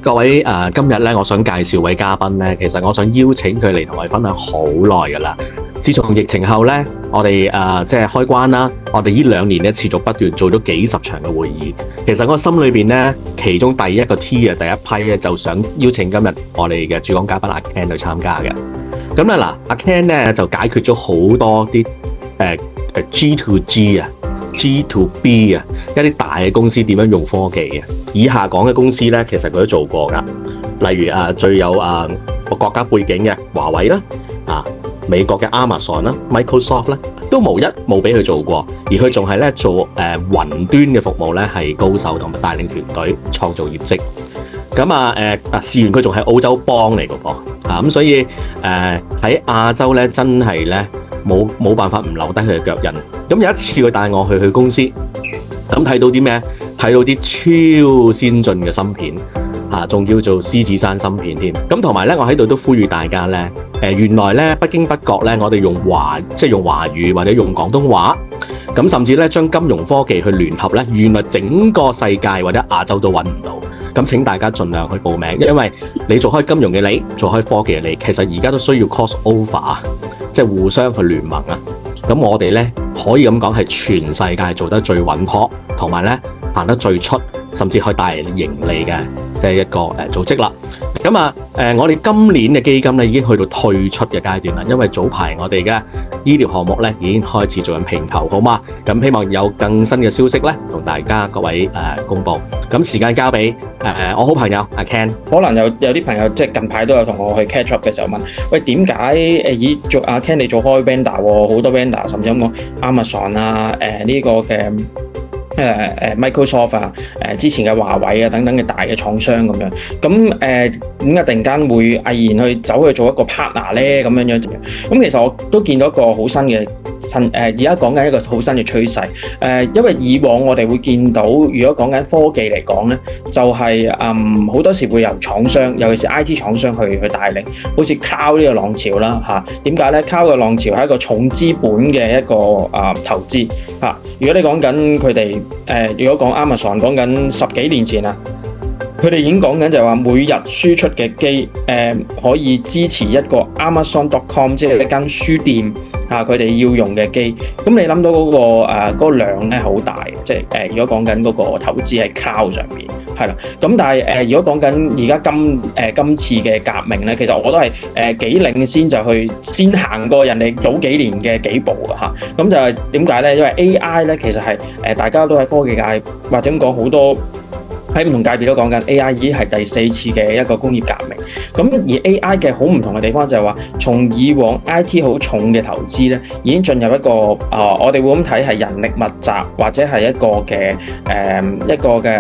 各位今日咧，我想介紹位嘉賓咧，其實我想邀請佢嚟同我哋分享好耐㗎啦。自從疫情後咧，我哋即係開關啦，我哋呢2年咧持續不斷做咗幾十場嘅會議。其實我心裏邊咧，其中第一個 T 嘅第一批咧，就想邀請今日我哋嘅主講嘉賓阿 Ken 去參加嘅。咁咧嗱，阿 Ken 咧就解決咗好多啲G to G 啊、G to B 啊，一啲大嘅公司點樣用科技啊。以下講嘅公司咧，其實佢都做過㗎。例如最有個國家背景嘅華為啦，美國嘅 Amazon 啦、Microsoft 咧，都無一冇俾佢做過。而佢仲係咧做雲端嘅服務咧，係高手同埋帶領團隊創造業績。咁事緣佢仲係澳洲幫嚟嘅噃，咁所以喺亞洲咧真係咧冇辦法唔留低佢嘅腳印。咁有一次佢帶我去公司，咁睇到啲咩？睇到啲超先進嘅芯片，仲叫做獅子山芯片添。咁同埋咧，我喺度都呼籲大家咧，原來咧不經不覺咧，我哋用華語或者用廣東話，咁甚至咧將金融科技去聯合咧，原來整個世界或者亞洲都揾唔到。咁請大家盡量去報名，因為你做開金融嘅你，做開科技嘅你，其實而家都需要 cross over，即係互相去聯盟啊。咁我哋咧可以咁講係全世界做得最穩妥，同埋咧行得最出，甚至可以帶嚟盈利嘅即係一個組織啦。咁我哋今年嘅基金咧已經去到退出嘅階段啦，因為早排我哋嘅醫療項目咧已經開始做緊併購，好嘛？咁希望有更新嘅消息咧，同大家各位公佈。咁時間交俾我好朋友阿 Ken。可能有啲朋友即係近排都有同我去 catch up 嘅時候問，喂，點解做阿 Ken 你做開 vendor 喎，好多 vendor 甚至咁講 Amazon 啊，呢個嘅Microsoft 啊，之前嘅華為啊等等嘅大嘅廠商咁樣，咁點解突然間會毅然去走去做一個 partner 咧？咁樣，咁其實我都見到一個好新嘅而家講緊一個好新嘅趨勢。因為以往我哋會見到，如果講緊科技嚟講咧，就係好多時會由廠商，尤其是 IT 廠商去帶領，好似 Cloud 呢個浪潮啦嚇。點解咧？Cloud 嘅浪潮係一個重資本嘅一個投資嚇。如果你講緊佢哋如果講 Amazon 講緊10幾年前啊，佢哋已經講緊就係話每日輸出嘅機可以支持一個 Amazon.com 即係一間書店佢哋要用嘅機。咁你諗到嗰個量咧好大嘅，即係如果講緊嗰個投資喺 Cloud 上面係啦。咁但係如果講緊而家今次嘅革命咧，其實我都係幾領先，就去先行過人哋早幾年嘅幾步嚇。咁就係點解咧？因為 AI 咧其實係大家都喺科技界或者咁講好多。喺唔同界別都講緊 AI 已經係第4次嘅一個工業革命。咁而 AI 嘅好唔同嘅地方就係話，從以往 IT 好重嘅投資咧，已經進入一個我哋會咁睇係人力密集，或者係一個嘅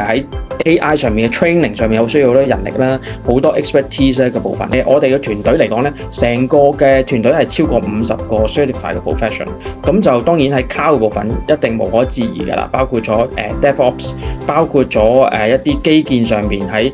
喺 AI 上面嘅 training 上面好需要好多人力啦，好多 expertise 嘅部分。我哋嘅團隊嚟講咧，成個嘅團隊係超過50個 certified 嘅 professional。咁就當然喺 cloud 嘅部分一定無可置疑㗎啦，包括咗DevOps， 包括咗一啲基建上面喺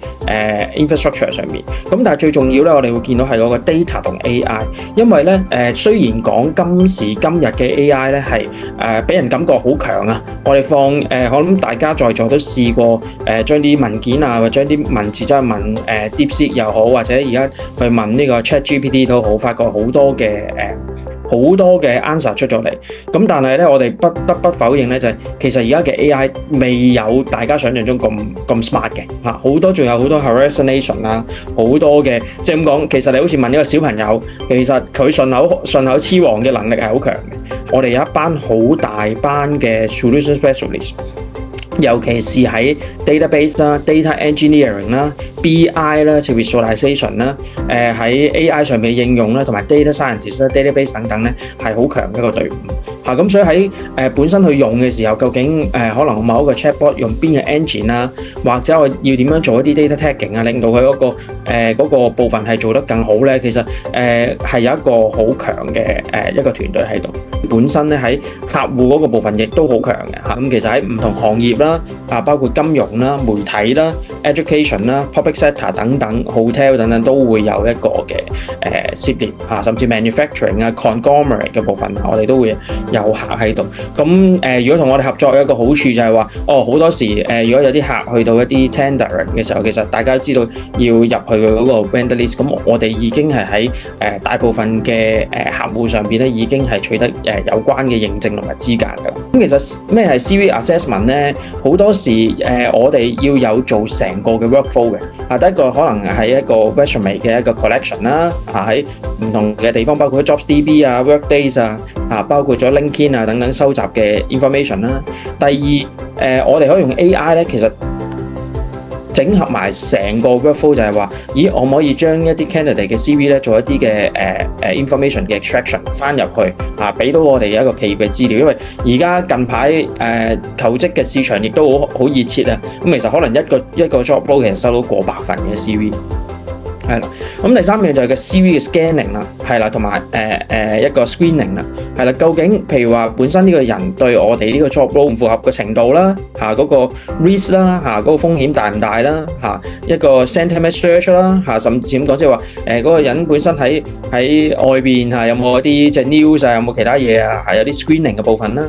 infrastructure 上面。咁但係最重要咧，我哋會見到係嗰個 data 同 AI。因為咧雖然講今時今日嘅 AI 咧係俾人感覺好強啊，我哋我諗大家在座都試過將啲文件啊，或者將啲文字走去問DeepSeek 又好，或者而家去問呢個 ChatGPT 都好，發覺好多嘅 answer 出咗嚟。咁但係咧，我哋不得不否認咧，就係其實而家嘅 AI 未有大家想象中咁 smart 嘅嚇，好多仲有好多 hallucination 啊，好多嘅即係咁講。其實你好似問一個小朋友，其實佢順口雌黃嘅能力係好強嘅。我哋有一班好大班嘅 solution specialist。尤其是喺 database 啦、data engineering 啦、BI 啦、visualization 啦、喺 AI 上面嘅應用啦，同埋 data scientist 啦、database 等等咧，係好強嘅一個隊伍。咁所以喺本身去用嘅時候，究竟可能某一個 chatbot 用邊嘅 engine 啊，或者我要點樣做一啲 data tagging 啊，令到佢嗰個部分係做得更好咧？其實係有一個好強嘅一個團隊喺度。本身咧喺客戶嗰個部分亦都好強嘅嚇。咁其實喺唔同行業啦，包括金融啦、媒體啦、education 啦、public sector 等等、hotel 等等都會有一個嘅涉獵嚇，甚至 manufacturing 啊、conglomerate 嘅部分，我哋都會有有客喺度。咁如果同我哋合作有一個好處就係話，好多時如果有啲客去到一啲 tendering 嘅時候，其實大家都知道要入去嗰個 vendor list，咁我哋已經係喺大部分嘅客戶上邊咧，已經係取得有關嘅認證同埋資格㗎。咁其實咩係 CV assessment 咧？好多時我哋要有做成個嘅 workflow 嘅。第一個可能係一個 resume 嘅一個 collection 啦，喺唔同嘅地方，包括 JobsDB 啊、Workdays 啊，包括咗 LinkedIn 啊等等收集嘅 information 啦。第二，我哋可以用 AI 咧，其實整合埋成個 workflow 就係話，咦，我可以將一啲 candidate 嘅 CV 咧做一啲嘅information 嘅 extraction 翻入去俾到我哋一個企業嘅資料，因為而家近排求職嘅市場亦都好熱切啊，咁其實可能一個 job role 其實收到過百份嘅 CV。係啦，咁第三樣就係個 CV 嘅 scanning 啦，係啦，同埋一個 screening 啦，係啦，究竟譬如話本身呢個人對我哋呢個 job role 唔符合嘅程度啦，嗰個 risk 啦，嗰個風險大唔大啦，一個 sentiment search 啦，甚至咁講即係話嗰個人本身喺外邊有冇一啲即係 news 有冇其他嘢有啲 screening 嘅部分啦，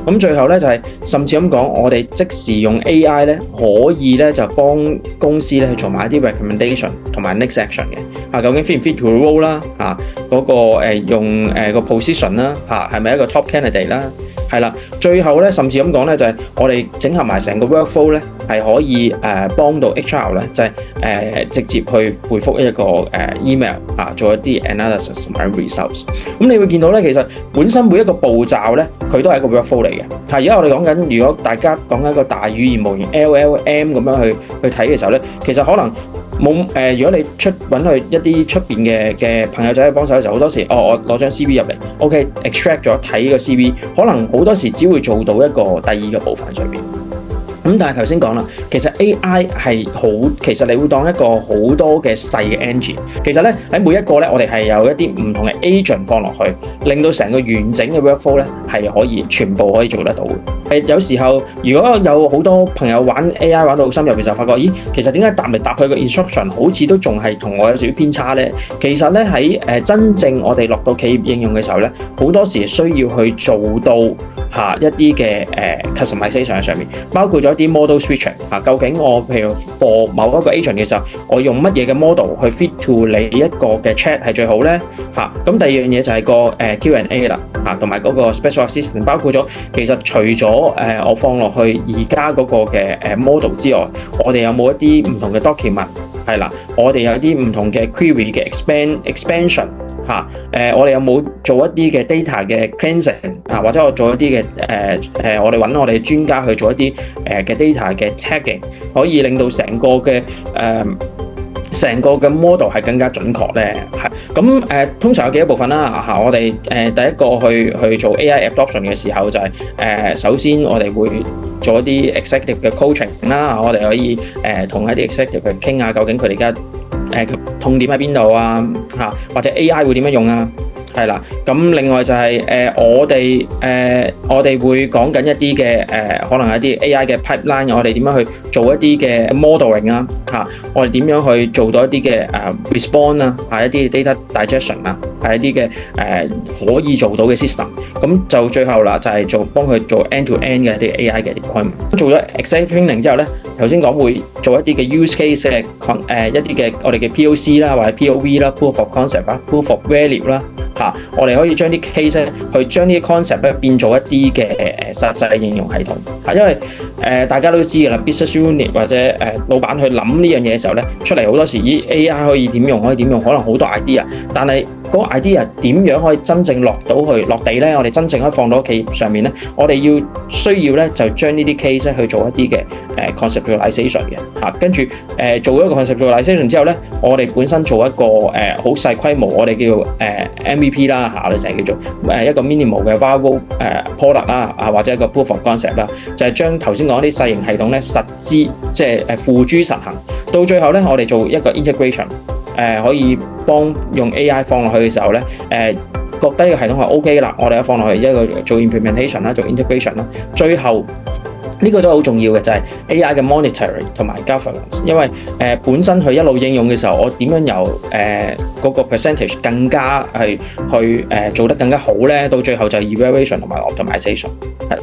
咁最後咧就係甚至咁講，我哋即時用 AI 咧可以咧就幫公司咧去做埋一啲 recommendation 同埋 next action。究竟 fit 唔 fit to the role 啦？嗰個用個 position 啦，係咪一個 top candidate 啦？係啦，最後咧甚至咁講咧，就係我哋整合埋成個 workflow 咧，係可以幫到 HR 咧，就係直接去回覆一個email 做一啲 analysis 同埋 results。咁你會見到咧，其實本身每一個步驟咧，佢都係一個 workflow 嚟嘅。而家我哋講緊，如果大家講緊一個大語言模型 LLM 咁樣去睇嘅時候咧，其實可能冇如果你揾去一啲出邊嘅朋友仔去幫手嘅時候，好多時我攞張 CV 入嚟 ，OK extract 咗睇個 CV， 可能好多時只會做到一個第二個部分上邊。咁但係頭先講啦，其實 AI 係好，其實你會當一個好多嘅細嘅 engine。其實咧喺每一個咧，我哋係有一啲唔同嘅 agent 放落去，令到成個完整嘅 workflow 咧係可以全部可以做得到嘅。有時候如果有好多朋友玩 AI 玩到好深入嘅時候，發覺咦，其實點解答嚟答去個 instruction 好似都仲係同我有少少偏差咧？其實咧喺真正我哋落到企業應用嘅時候咧，好多時需要去做到一啲嘅customization 喺上面，包括咗啲 model switching 究竟我譬如 for 某一個 agent 嘅時候，我用乜嘢嘅 model 去 fit to 你一個嘅 chat 係最好咧？咁第二樣嘢就係個Q&A 啦，同埋嗰個 special assistant， 包括咗其實除咗我放落去而家嗰個嘅model 之外，我哋有冇一啲唔同嘅 document 係啦？我哋有啲唔同嘅 query 嘅 expansion。我哋有冇做一啲嘅 data 嘅 cleansing 或者我做一啲嘅我哋揾我哋專家去做一啲嘅 data 嘅 tagging， 可以令到成個嘅model 係更加準確咧。咁通常有幾多部分啦？我哋第一個去做 AI adoption 嘅時候就係首先我哋會做一啲 executive 嘅 coaching 啦，我哋可以同一啲 executive 去傾下究竟佢哋而家痛點喺邊度啊？或者 AI 會點樣用啊？係啦，咁另外就係我哋會講緊一啲嘅可能係一啲 AI 嘅 pipeline， 我哋點樣去做一啲嘅 modeling 啊？我哋點樣去做到一啲嘅response 啊？一啲 data digestion 啊？係一啲嘅可以做到嘅 system。咁就最後啦，就係幫佢做 end to end 嘅一啲 AI 嘅 deployment。做咗 executive training 之後咧，頭先講會做一啲嘅 use case 嘅一啲嘅我哋嘅 POC 啦，或者 POV 啦 ，proof of concept 啦 ，proof of value 啦。我哋可以將啲 case 去將啲 concept 咧變做一啲嘅實際應用系統。因為大家都知㗎啦 ，business unit 或者老闆去諗呢樣嘢嘅時候咧，出嚟好多時咦 AI 可以點用，可能好多 idea， 但係嗰個 idea 點樣可以真正落地咧？我哋真正可以放到企業上面咧，我哋需要咧就將呢啲 case 去做一啲嘅conceptualization 嘅跟住做一個 conceptualization 之後咧，我哋本身做一個好細規模，我哋叫MVP 啦我哋成日叫做一個 minimal 嘅 viable product 啦或者一個 proof of concept 啦，就係將頭先講啲細型系統咧實施即係付諸實行，到最後咧我哋做一個 integration。可以幫用 AI 放落去嘅時候咧，覺得呢個系統係 OK 啦，我哋一放落去一個做 implementation 啦，做 integration 啦，最後呢個都好重要嘅，就係 AI 嘅 monitoring 同埋 governance， 因為本身佢一路應用嘅時候，我點樣由嗰個 percentage 更加係去做得更加好咧？到最後就係 evaluation 同埋 optimization 係。